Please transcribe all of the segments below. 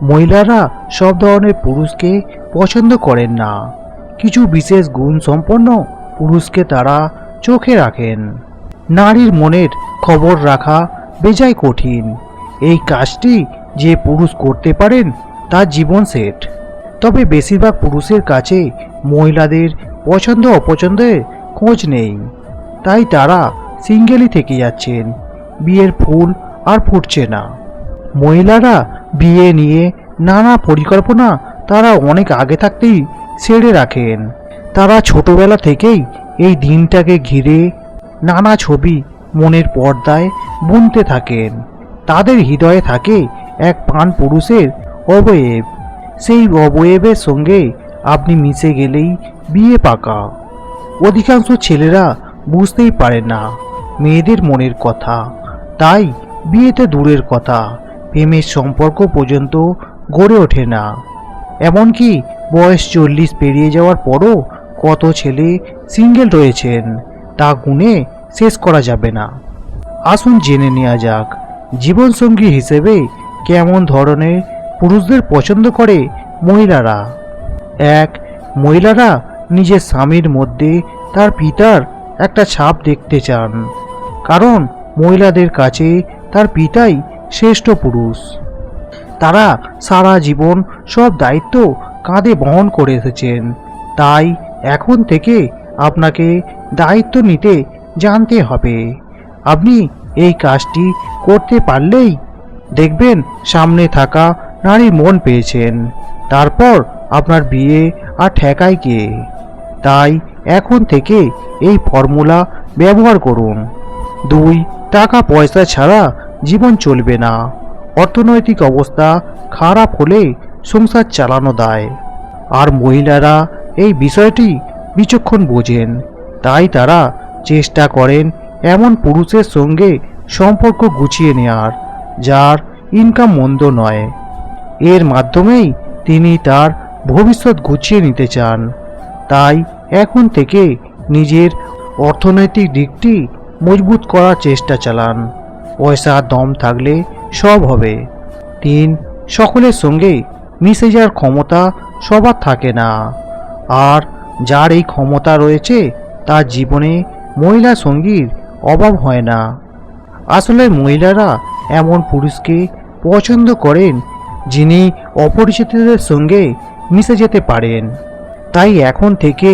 মহিলারা সব ধরনের পুরুষকে পছন্দ করেন না। কিছু বিশেষ গুণ সম্পন্ন পুরুষকে তারা চোখে রাখেন। নারীর মনের খবর রাখা বেজায় কঠিন। এই কাজটি যে পুরুষ করতে পারেন তার জীবন সেট। তবে বেশিরভাগ পুরুষের কাছে মহিলাদের পছন্দ অপছন্দের খোঁজ নেই, তাই তারা সিঙ্গেলই থেকে যাচ্ছেন। বিয়ের ফুল আর ফুটছে না। মহিলারা বিয়ে নিয়ে নানা পরিকল্পনা তারা অনেক আগে থাকতেই সেরে রাখেন। তারা ছোটবেলা থেকেই এই দিনটাকে ঘিরে নানা ছবি মনের পর্দায় বুনতে থাকেন। তাদের হৃদয়ে থাকে এক প্রাণ পুরুষের অবয়ব। সেই অবয়বের সঙ্গে আপনি মিশে গেলেই বিয়ে পাকা। অধিকাংশ ছেলেরা বুঝতেই পারে না মেয়েদের মনের কথা, তাই বিয়েতে দূরের কথা, প্রেমের সম্পর্ক পর্যন্ত গড়ে ওঠে না। এমনকি বয়স 40 পেরিয়ে যাওয়ার পরও কত ছেলে সিঙ্গেল রয়েছেন তা গুণে শেষ করা যাবে না। আসুন জেনে নেওয়া যাক জীবনসঙ্গী হিসেবে কেমন ধরনের পুরুষদের পছন্দ করে মহিলারা। 1. মহিলারা নিজের স্বামীর মধ্যে তার পিতার একটা ছাপ দেখতে চান, কারণ মহিলাদের কাছে তার পিতাই শ্রেষ্ঠ পুরুষ। তারা সারা জীবন সব দায়িত্ব কাঁধে বহন করে এসেছেন, তাই এখন থেকে আপনাকে দায়িত্ব নিতে জানতে হবে। আপনি এই কাজটি করতে পারলেই দেখবেন সামনে থাকা নারীর মন পেয়েছেন। তারপর আপনার বিয়ে আর ঠেকায় কে? তাই এখন থেকে এই ফর্মুলা ব্যবহার করুন। 2. টাকা পয়সা ছাড়া জীবন চলবে না। অর্থনৈতিক অবস্থা খারাপ হলে সংসার চালানো দায়, আর মহিলারা এই বিষয়টি বিচক্ষণ বোঝেন। তাই তারা চেষ্টা করেন এমন পুরুষের সঙ্গে সম্পর্ক গুছিয়ে নেওয়ার যার ইনকাম মন্দ নয়। এর মাধ্যমেই তিনি তার ভবিষ্যৎ গুছিয়ে নিতে চান। তাই এখন থেকে নিজের অর্থনৈতিক দিকটি মজবুত করার চেষ্টা চালান। পয়সার দম থাকলে সব হবে। 3. সকলের সঙ্গে মিশে যাওয়ার ক্ষমতা সবার থাকে না, আর যার এই ক্ষমতা রয়েছে তার জীবনে মহিলা সঙ্গীর অভাব হয় না। আসলে মহিলারা এমন পুরুষকে পছন্দ করেন যিনি অপরিচিতদের সঙ্গে মিশে যেতে পারেন। তাই এখন থেকে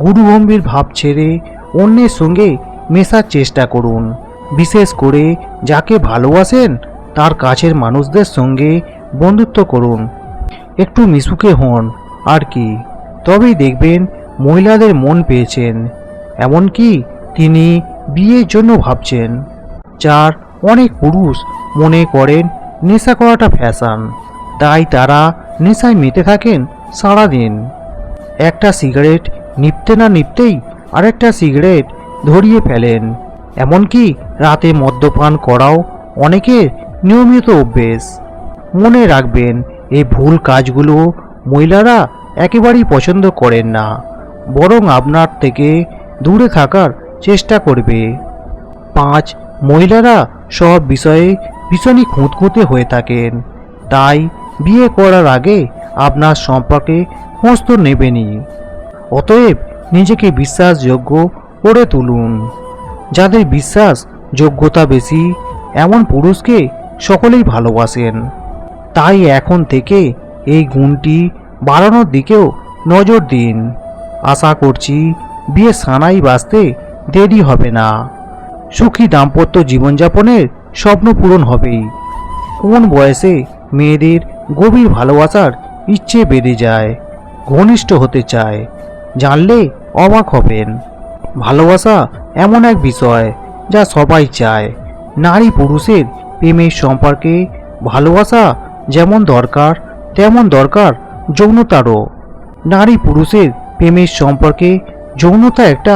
গুরুগম্ভীর ভাব ছেড়ে অন্যের সঙ্গে মেশার চেষ্টা করুন। বিশেষ করে যাকে ভালোবাসেন তার কাছের মানুষদের সঙ্গে বন্ধুত্ব করুন। একটু মিশুকে হন আর কি, তবেই দেখবেন মহিলাদের মন পেয়েছেন, এমনকি তিনি বিয়ের জন্য ভাবছেন। 4. অনেক পুরুষ মনে করেন নেশা করাটা ফ্যাশন, তাই তারা নেশায় মেতে থাকেন সারাদিন। একটা সিগারেট নিভতে না নিভতেই আরেকটা সিগারেট ধরিয়ে ফেলেন। এমনকি রাতে মদ্যপান করাও অনেকের নিয়মিত অভ্যেস। মনে রাখবেন এই ভুল কাজগুলো মহিলারা একেবারেই পছন্দ করেন না, বরং আপনার থেকে দূরে থাকার চেষ্টা করবে। 5. মহিলারা সব বিষয়ে ভীষণই খুঁতখুঁতে হয়ে থাকেন, তাই বিয়ে করার আগে আপনার সম্পর্কে খোঁজ তো নেবেনই। অতএব নিজেকে বিশ্বাসযোগ্য করে তুলুন। যাদের বিশ্বাস যোগ্যতা বেশি এমন পুরুষকে সকলেই ভালোবাসেন। তাই এখন থেকে এই গুণটি বাড়ানোর দিকেও নজর দিন। আশা করছি বিয়ে সানাই বাঁচতে দেরি হবে না। সুখী দাম্পত্য জীবনযাপনের স্বপ্ন পূরণ হবেই। কোন বয়সে মেয়েদের গভীর ভালোবাসার ইচ্ছে বেড়ে যায়, ঘনিষ্ঠ হতে চায়, জানলে অবাক হবেন। ভালোবাসা এমন এক বিষয় যা সবাই চায়। নারী পুরুষের প্রেমের সম্পর্কে ভালোবাসা যেমন দরকার তেমন দরকার যৌনতারও। নারী পুরুষের প্রেমের সম্পর্কে যৌনতা একটা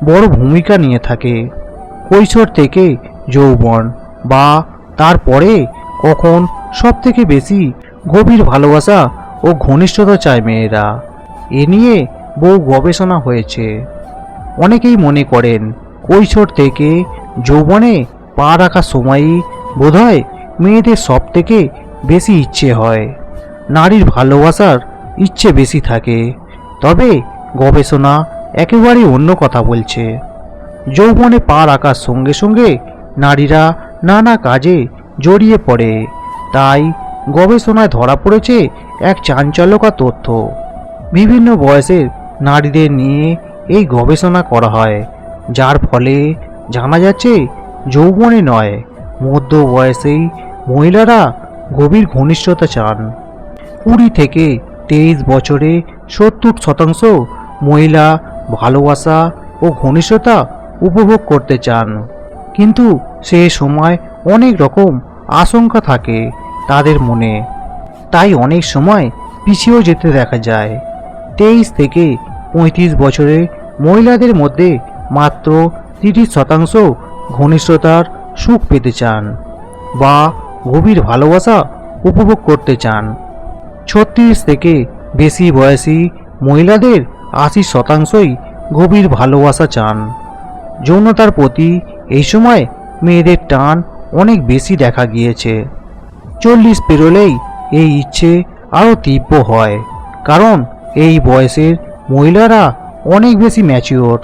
বড় ভূমিকা নিয়ে থাকে। কৈশোর থেকে যৌবন বা তারপরে কখন সবথেকে বেশি গভীর ভালোবাসা ও ঘনিষ্ঠতা চায় মেয়েরা, এ নিয়ে বহু গবেষণা হয়েছে। অনেকেই মনে করেন কৈশোর থেকে যৌবনে পা রাখার সময়ই বোধহয় মেয়েদের সব থেকে বেশি ইচ্ছে হয়। নারীর ভালোবাসার ইচ্ছে বেশি থাকে। তবে গবেষণা একেবারে অন্য কথা বলছে। যৌবনে পা রাখার সঙ্গে সঙ্গে নারীরা নানা কাজে জড়িয়ে পড়ে। তাই গবেষণায় ধরা পড়েছে এক চাঞ্চল্যকর তথ্য। বিভিন্ন বয়সের নারীদের নিয়ে এই গবেষণা করা হয়, যার ফলে জানা যাচ্ছে যৌবনে নয়, মধ্য বয়সেই মহিলারা গভীর ঘনিষ্ঠতা চান। 20 থেকে 23 বছরে 70% মহিলা ভালোবাসা ও ঘনিষ্ঠতা উপভোগ করতে চান, কিন্তু সে সময় অনেক রকম আশঙ্কা থাকে তাদের মনে, তাই অনেক সময় পিছিয়েও যেতে দেখা যায়। 23 থেকে 35 বছরে মহিলাদের মধ্যে মাত্র 30% ঘনিষ্ঠতার সুখ পেতে চান বা গভীর ভালোবাসা উপভোগ করতে চান। 36 থেকে বেশি বয়সী মহিলাদের 80%ই গভীর ভালোবাসা চান। যৌনতার প্রতি এই সময় মেয়েদের টান অনেক বেশি দেখা গিয়েছে। 40 পেরোলেই এই ইচ্ছে আরও তীব্র হয়, কারণ এই বয়সের মহিলারা অনেক বেশি ম্যাচিওর।